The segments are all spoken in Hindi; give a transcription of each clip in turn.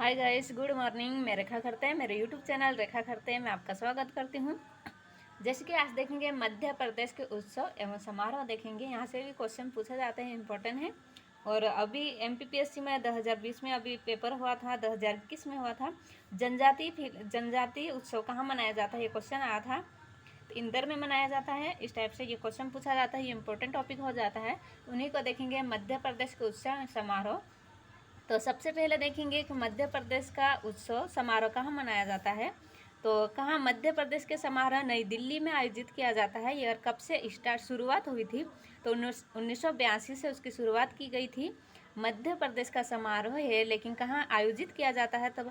Hi guys, good morning. मैं रेखा करते हैं, मेरे यूट्यूब चैनल रेखा करते हैं में आपका स्वागत करती हूँ। जैसे कि आज देखेंगे मध्य प्रदेश के उत्सव एवं समारोह देखेंगे। यहाँ से भी क्वेश्चन पूछे जाते हैं, इम्पोर्टेंट है। और अभी एमपीपीएससी में 2020 में अभी पेपर हुआ था, 2021 में हुआ था। जनजाति उत्सव कहाँ मनाया जाता है, ये क्वेश्चन आया था। तो इंदौर में मनाया जाता है। इस टाइप से ये क्वेश्चन पूछा जाता है, ये इंपॉर्टेंट टॉपिक हो जाता है। उन्हीं को देखेंगे, मध्य प्रदेश के उत्सव समारोह। तो सबसे पहले देखेंगे कि मध्य प्रदेश का उत्सव समारोह कहाँ मनाया जाता है। तो कहाँ मध्य प्रदेश के समारोह नई दिल्ली में आयोजित किया जाता है। यह कब से शुरुआत हुई थी, तो 1982 से उसकी शुरुआत की गई थी। मध्य प्रदेश का समारोह है, लेकिन कहाँ आयोजित किया जाता है, तब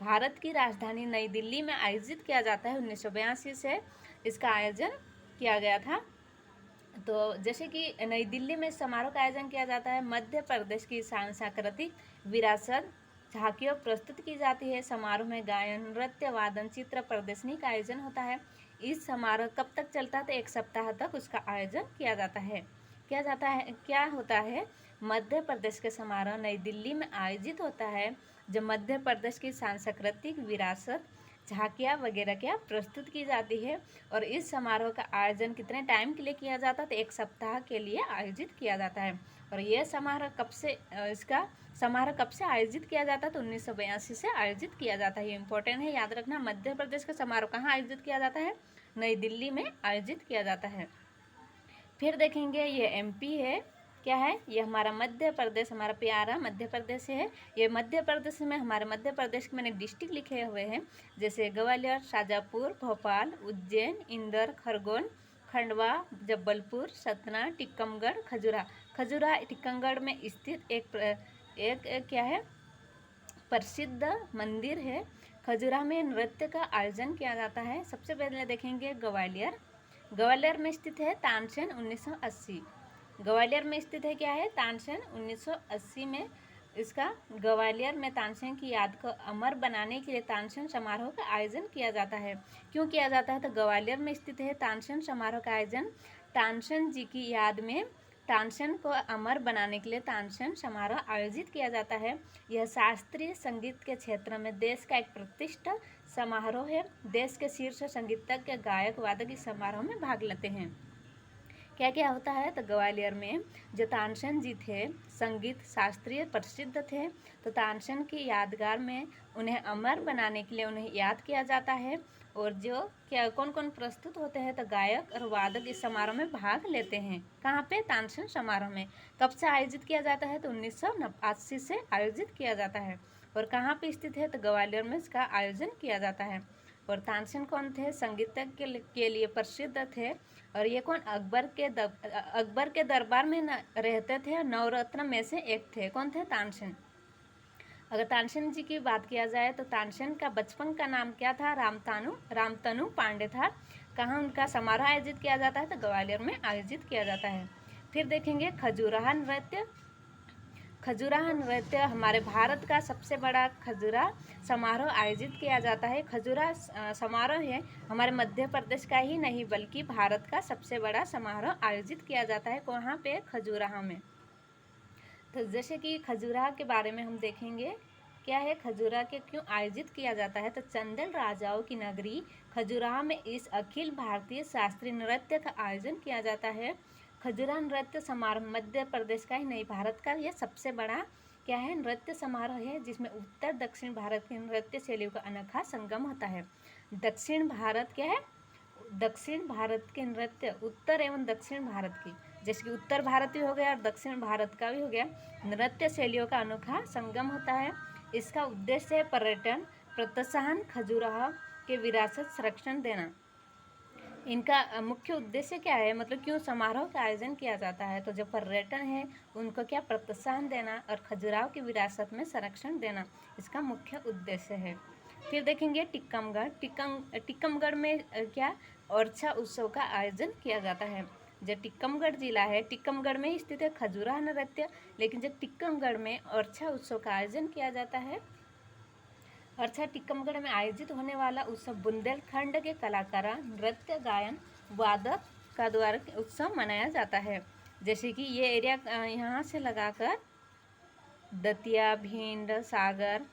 भारत की राजधानी नई दिल्ली में आयोजित किया जाता है। 1982 से इसका आयोजन किया गया था। तो जैसे कि नई दिल्ली में समारोह का आयोजन किया जाता है। मध्य प्रदेश की सांस्कृतिक विरासत झांकियों प्रस्तुत की जाती है। समारोह में गायन, नृत्य, वादन, चित्र प्रदर्शनी का आयोजन होता है। इस समारोह कब तक चलता है, तो 1 सप्ताह तक उसका आयोजन किया जाता है। क्या होता है, मध्य प्रदेश के समारोह नई दिल्ली में आयोजित होता है, जो मध्य प्रदेश की सांस्कृतिक विरासत झांकियाँ वगैरह क्या प्रस्तुत की जाती है। और इस समारोह का आयोजन कितने टाइम के लिए किया जाता है, तो 1 सप्ताह के लिए आयोजित किया जाता है। और यह समारोह इसका समारोह कब से आयोजित किया जाता है, तो 1982 से आयोजित किया जाता है। ये इंपॉर्टेंट है, याद रखना। मध्य प्रदेश का समारोह कहाँ आयोजित किया जाता है, नई दिल्ली में आयोजित किया जाता है। फिर देखेंगे ये एमपी है, क्या है, ये हमारा मध्य प्रदेश, हमारा प्यारा मध्य प्रदेश है। ये मध्य प्रदेश में हमारे मध्य प्रदेश के मैंने डिस्ट्रिक्ट लिखे हुए हैं, जैसे ग्वालियर, शाजापुर, भोपाल, उज्जैन, इंदौर, खरगोन, खंडवा, जबलपुर, सतना, टीकमगढ़, खजुरा। खजुरा टीकमगढ़ में स्थित एक क्या है, प्रसिद्ध मंदिर है। खजुरा में नृत्य का आयोजन किया जाता है। सबसे पहले देखेंगे ग्वालियर। ग्वालियर में स्थित है तानसेन 1980। ग्वालियर में स्थित है, क्या है, तानसेन 1980 में इसका ग्वालियर में तानसेन की याद को अमर बनाने के लिए तानसेन समारोह का आयोजन किया जाता है। क्यों किया जाता है, तो ग्वालियर में स्थित है तानसेन समारोह का आयोजन तानसेन जी की याद में, तानसेन को अमर बनाने के लिए तानसेन समारोह आयोजित किया जाता है। यह शास्त्रीय संगीत के क्षेत्र में देश का एक प्रतिष्ठित समारोह है। देश के शीर्ष संगीतज्ञ, गायक, वादक इस समारोह में भाग लेते हैं। क्या क्या होता है, तो ग्वालियर में जो तानसेन जी थे, संगीत शास्त्रीय प्रसिद्ध थे, तो तानसेन की यादगार में उन्हें अमर बनाने के लिए उन्हें याद किया जाता है। और जो क्या कौन कौन प्रस्तुत होते हैं, तो गायक और वादक इस समारोह में भाग लेते हैं। कहाँ पे, तानसेन समारोह में। कब से आयोजित किया जाता है, तो 1980 से आयोजित किया जाता है। और कहाँ पे स्थित है, तो ग्वालियर में इसका आयोजन किया जाता है। और तानसेन कौन थे, संगीतज्ञ के लिए प्रसिद्ध थे। और ये कौन, अकबर के दरबार में रहते थे। नवरत्न में से एक थे। कौन थे, तानसेन। अगर तानसेन जी की बात किया जाए, तो तानसेन का बचपन का नाम क्या था, रामतनु पांडे था। कहाँ उनका समारोह आयोजित किया जाता है, तो ग्वालियर में आयोजित किया जाता है। फिर देखेंगे खजुराहा नृत्य। खजुराह नृत्य हमारे भारत का सबसे बड़ा खजुरा समारोह आयोजित किया जाता है। खजुरा समारोह है हमारे मध्य प्रदेश का ही नहीं, बल्कि भारत का सबसे बड़ा समारोह आयोजित किया जाता है। वहाँ पे, खजुराह में। तो जैसे कि खजुराह के बारे में हम देखेंगे, क्या है, खजुराह के क्यों आयोजित किया जाता है, तो चंदेल राजाओं की नगरी खजुराह में इस अखिल भारतीय शास्त्रीय नृत्य का आयोजन किया जाता है। खजुराह नृत्य समारोह मध्य प्रदेश का ही नहीं, भारत का यह सबसे बड़ा क्या है, नृत्य समारोह है, जिसमें उत्तर दक्षिण भारत की नृत्य शैलियों का अनोखा संगम होता है। दक्षिण भारत क्या है, दक्षिण भारत के नृत्य, उत्तर एवं दक्षिण भारत की, जैसे कि उत्तर भारत भी हो गया और दक्षिण भारत का भी हो गया, नृत्य शैलियों का अनोखा संगम होता है। इसका उद्देश्य है पर्यटन प्रोत्साहन, खजुराहो के विरासत संरक्षण देना। इनका मुख्य उद्देश्य क्या है, मतलब क्यों समारोह का आयोजन किया जाता है, तो जो पर्यटन है उनको क्या प्रोत्साहन देना और खजुराहो की विरासत में संरक्षण देना, इसका मुख्य उद्देश्य है। फिर देखेंगे टीकमगढ़। टीकमगढ़ में क्या, ओरछा उत्सव का आयोजन किया जाता है। जो टीकमगढ़ जिला है, टीकमगढ़ में स्थित है खजुराहो नृत्य, लेकिन जो टीकमगढ़ में ओरछा उत्सव का आयोजन किया जाता है। ओरछा टीकमगढ़ में आयोजित होने वाला उत्सव बुंदेलखंड के कलाकारों, नृत्य, गायन, वादक का द्वारा उत्सव मनाया जाता है। जैसे कि ये एरिया यहाँ से लगाकर दतिया, भिंड, सागर,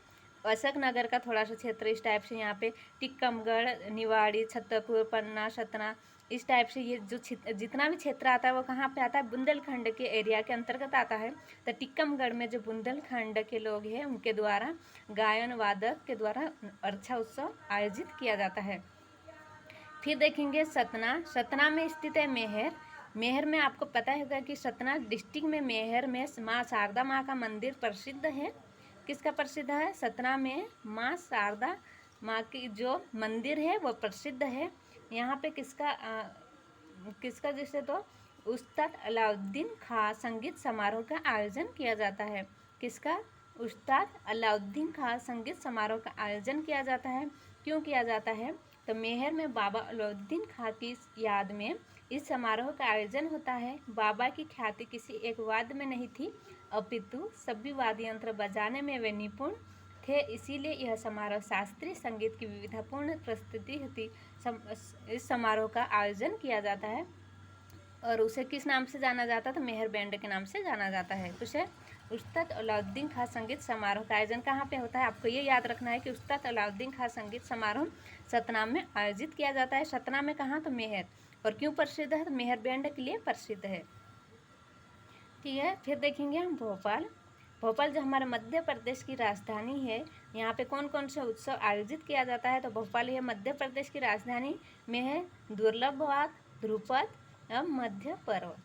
अशोक नगर का थोड़ा सा क्षेत्र इस टाइप से, यहाँ पे टिक्कमगढ़, निवाड़ी, छतरपुर, पन्ना, सतना, इस टाइप से ये जो जितना भी क्षेत्र आता है वो कहाँ पे आता है, बुंदेलखंड के एरिया के अंतर्गत आता है। तो टिक्कमगढ़ में जो बुंदेलखंड के लोग हैं उनके द्वारा गायन वादक के द्वारा अर्छा उत्सव आयोजित किया जाता है। फिर देखेंगे सतना। सतना में स्थित है मेहर। मेहर में आपको पता होगा कि सतना डिस्ट्रिक्ट में मेहर में माँ शारदा माँ का मंदिर प्रसिद्ध है। किसका प्रसिद्ध है? सतना में माँ शारदा माँ की जो मंदिर है वो प्रसिद्ध है। यहाँ पे किसका जैसे तो उस्ताद अलाउद्दीन खां संगीत समारोह का आयोजन किया जाता है। किसका? उस्ताद अलाउद्दीन खां संगीत समारोह का आयोजन किया जाता है। क्यों किया जाता है? तो मेहर में बाबा अलाउद्दीन खां की याद में इस समारोह का आयोजन होता है। बाबा की ख्याति किसी एक वाद्य में नहीं थी, अपितु सभी वाद्य यंत्र बजाने में वे निपुण थे, इसीलिए यह समारोह शास्त्रीय संगीत की विविधतापूर्ण प्रस्तुति थी। इस समारोह का आयोजन किया जाता है और उसे किस नाम से जाना जाता है? तो मेहर बैंड के नाम से जाना जाता है। कुछ है उस्ताद अलाउद्दीन खां संगीत समारोह का आयोजन कहाँ पे होता है? आपको ये याद रखना है कि उस्ताद अलाउद्दीन खां संगीत समारोह सतना में आयोजित किया जाता है। सतना में कहाँ? तो मेहर। और क्यों प्रसिद्ध है? तो मेहर बैंड के लिए प्रसिद्ध है। ठीक है, फिर देखेंगे हम भोपाल। भोपाल जो हमारे मध्य प्रदेश की राजधानी है, यहाँ पे कौन कौन से उत्सव आयोजित किया जाता है? तो भोपाल यह मध्य प्रदेश की राजधानी में है। दुर्लभ वाद, ध्रुपद और मध्य पर्व।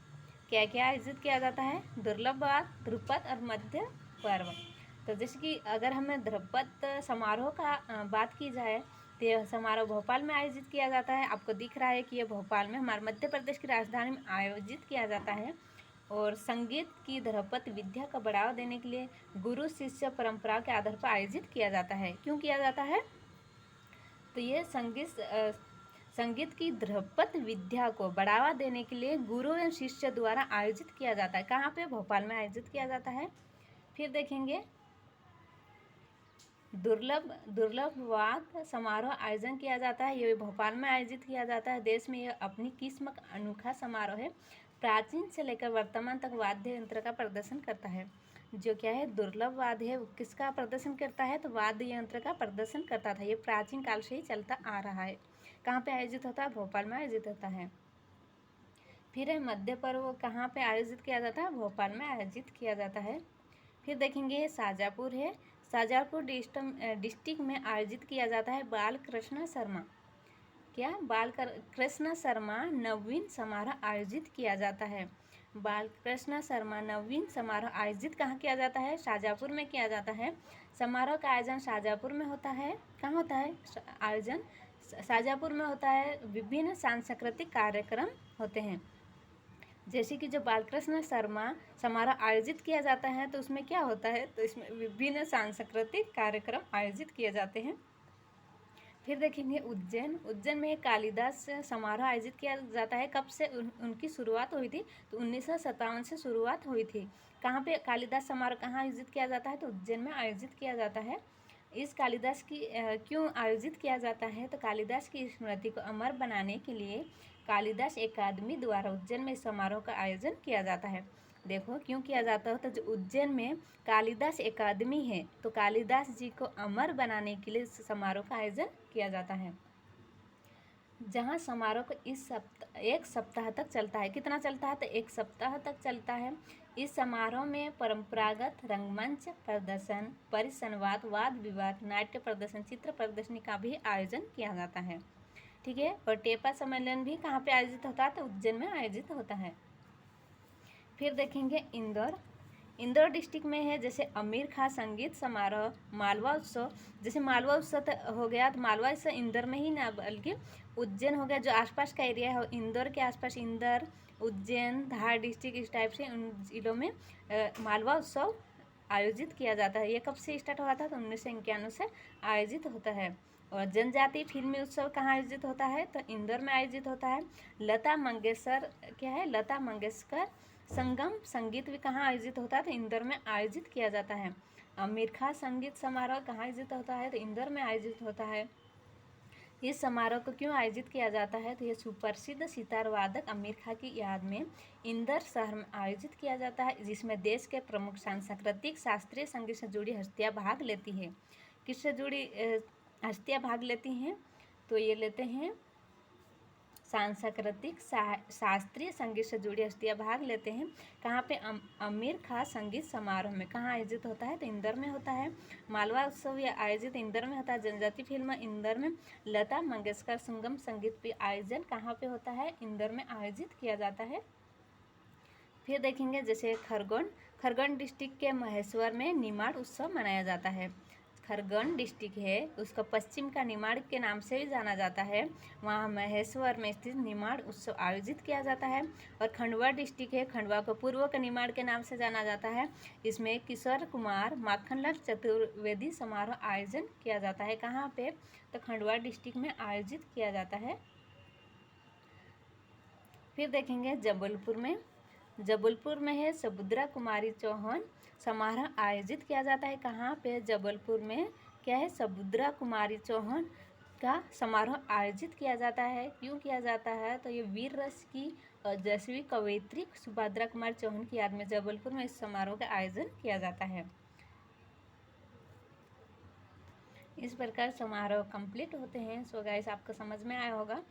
क्या क्या आयोजित किया जाता है? दुर्लभ वाद, ध्रुपद और मध्य पर्व। तो जैसे कि अगर हमें ध्रुपद समारोह का बात की जाए तो यह समारोह भोपाल में आयोजित किया जाता है। आपको दिख रहा है कि यह भोपाल में हमारे मध्य प्रदेश की राजधानी में आयोजित किया जाता है। और संगीत की ध्रुपद विद्या का बढ़ावा देने के लिए गुरु शिष्य परंपरा के आधार पर आयोजित किया जाता है। क्यों किया जाता है? तो ये संगीत की ध्रुपद विद्या को बढ़ावा देने के लिए गुरु एवं शिष्य द्वारा आयोजित किया जाता है। कहाँ पे? भोपाल में आयोजित किया जाता है। फिर देखेंगे दुर्लभ वाद समारोह आयोजन किया जाता है। ये भोपाल में आयोजित किया जाता है। देश में यह अपनी किस्म का अनोखा समारोह है। प्राचीन से लेकर वर्तमान तक वाद्य यंत्र का प्रदर्शन करता है। जो क्या है? दुर्लभ वाद्य है, किसका प्रदर्शन करता है? तो वाद्य यंत्र का प्रदर्शन करता था। ये प्राचीन काल से ही चलता आ रहा है। कहाँ पे आयोजित होता है? भोपाल में आयोजित होता है। फिर है मध्य पर्व, कहाँ पे आयोजित किया जाता है? भोपाल में आयोजित किया जाता है। फिर देखेंगे शाजापुर है। शाजापुर डिस्ट्रिक्ट में आयोजित किया जाता है बाल कृष्ण शर्मा। क्या? बाल कृष्ण शर्मा नवीन समारोह आयोजित किया जाता है। बाल कृष्ण शर्मा नवीन समारोह आयोजित कहाँ किया जाता है? शाजापुर में किया जाता है। समारोह का आयोजन शाजापुर में होता है। कहाँ होता है आयोजन? शाजापुर में होता है। विभिन्न सांस्कृतिक कार्यक्रम होते हैं। जैसे कि जो बालकृष्ण शर्मा समारोह आयोजित किया जाता है तो उसमें क्या होता है? तो इसमें विभिन्न सांस्कृतिक कार्यक्रम आयोजित किए जाते हैं। फिर देखेंगे उज्जैन। उज्जैन में कालिदास समारोह आयोजित किया जाता है। कब से उनकी शुरुआत हुई थी? तो 1957 से शुरुआत हुई थी। कहाँ पे कालिदास समारोह कहाँ आयोजित किया जाता है? तो उज्जैन में आयोजित किया जाता है। इस कालिदास की क्यों आयोजित किया जाता है? तो कालिदास की स्मृति को अमर बनाने के लिए कालिदास अकादमी द्वारा उज्जैन में समारोह का आयोजन किया जाता है। देखो क्यों किया जाता है? तो जो उज्जैन में कालिदास अकादमी है तो कालिदास जी को अमर बनाने के लिए इस समारोह का आयोजन किया जाता है। जहाँ समारोह को एक सप्ताह तक चलता है। कितना चलता है? तो एक सप्ताह तक चलता है। इस समारोह में परंपरागत रंगमंच प्रदर्शन, परिसंवाद, वाद विवाद, नाट्य प्रदर्शन, चित्र प्रदर्शनी का भी आयोजन किया जाता है। ठीक है। और टेपा सम्मेलन भी कहाँ पे आयोजित होता है? तो उज्जैन में आयोजित होता है। फिर देखेंगे इंदौर। इंदौर डिस्ट्रिक्ट में है जैसे आमिर खां संगीत समारोह, मालवा उत्सव। जैसे मालवा उत्सव हो गया तो मालवा उत्सव इंदौर में ही ना बल्कि उज्जैन हो गया। जो आसपास का एरिया है इंदौर के आसपास, इंदौर, उज्जैन, धार डिस्ट्रिक्ट, इस टाइप से उन जिलों में मालवा उत्सव आयोजित किया जाता है। ये कब से स्टार्ट हुआ था? तो 1991 से आयोजित होता है। और जनजातीय फिल्मी उत्सव कहाँ आयोजित होता है? तो इंदौर में आयोजित होता है। लता मंगेशकर क्या है? लता मंगेशकर संगम संगीत भी कहाँ आयोजित होता है? तो इंदौर में आयोजित किया जाता है। आमिर खां संगीत समारोह कहाँ आयोजित होता है? तो इंदौर में आयोजित होता है। इस समारोह को क्यों आयोजित किया जाता है? तो यह सुप्रसिद्ध सितार वादक आमिर खां की याद में इंदौर शहर में आयोजित किया जाता है, जिसमें देश के प्रमुख सांस्कृतिक शास्त्रीय संगीत से जुड़ी हस्तियाँ भाग लेती है। किससे जुड़ी हस्तियाँ भाग लेती हैं? तो ये लेते हैं सांस्कृतिक शास्त्रीय संगीत से जुड़ी हस्तियाँ भाग लेते हैं। कहाँ पे? आमिर खां संगीत समारोह में। कहाँ आयोजित होता है? तो इंदौर में होता है। मालवा उत्सव ये आयोजित इंदौर में होता है। जनजाति फिल्म इंदौर में। लता मंगेशकर संगम संगीत पे आयोजन कहाँ पे होता है? इंदौर में आयोजित किया जाता है। फिर देखेंगे जैसे खरगोन डिस्ट्रिक्ट के महेश्वर में निमाड़ उत्सव मनाया जाता है। खरगोन डिस्ट्रिक्ट है उसका पश्चिम का निमाड़ के नाम से भी जाना जाता है। वहाँ महेश्वर में स्थित निमाड़ उत्सव आयोजित किया जाता है। और खंडवा डिस्ट्रिक्ट है, खंडवा को पूर्व का निमाड़ के नाम से जाना जाता है। इसमें किशोर कुमार माखनलाल चतुर्वेदी समारोह आयोजन किया जाता है। कहाँ पे? तो खंडवा डिस्ट्रिक्ट में आयोजित किया जाता है। फिर देखेंगे जबलपुर में है सुभद्रा कुमारी चौहान समारोह आयोजित किया जाता है। कहाँ पे? जबलपुर में क्या है? सुभद्रा कुमारी चौहान का समारोह आयोजित किया जाता है। क्यों किया जाता है? तो ये वीर रस की यशस्वी कवयित्री सुभद्रा कुमारी चौहान की याद में जबलपुर में इस समारोह का आयोजन किया जाता है। इस प्रकार समारोह कंप्लीट होते हैं। सो गाइस आपको समझ में आया होगा।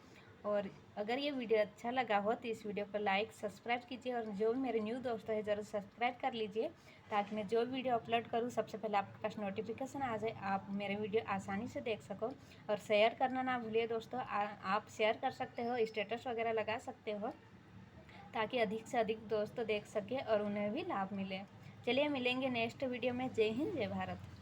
और अगर ये वीडियो अच्छा लगा हो तो इस वीडियो को लाइक सब्सक्राइब कीजिए और जो भी मेरे न्यू दोस्त है ज़रूर सब्सक्राइब कर लीजिए ताकि मैं जो वीडियो अपलोड करूँ सबसे पहले आपके पास नोटिफिकेशन आ जाए, आप मेरे वीडियो आसानी से देख सको। और शेयर करना ना भूलिए दोस्तों, आप शेयर कर सकते हो, स्टेटस वगैरह लगा सकते हो ताकि अधिक से अधिक दोस्त देख सके और उन्हें भी लाभ मिले। चलिए मिलेंगे नेक्स्ट वीडियो में। जय हिंद, जय भारत।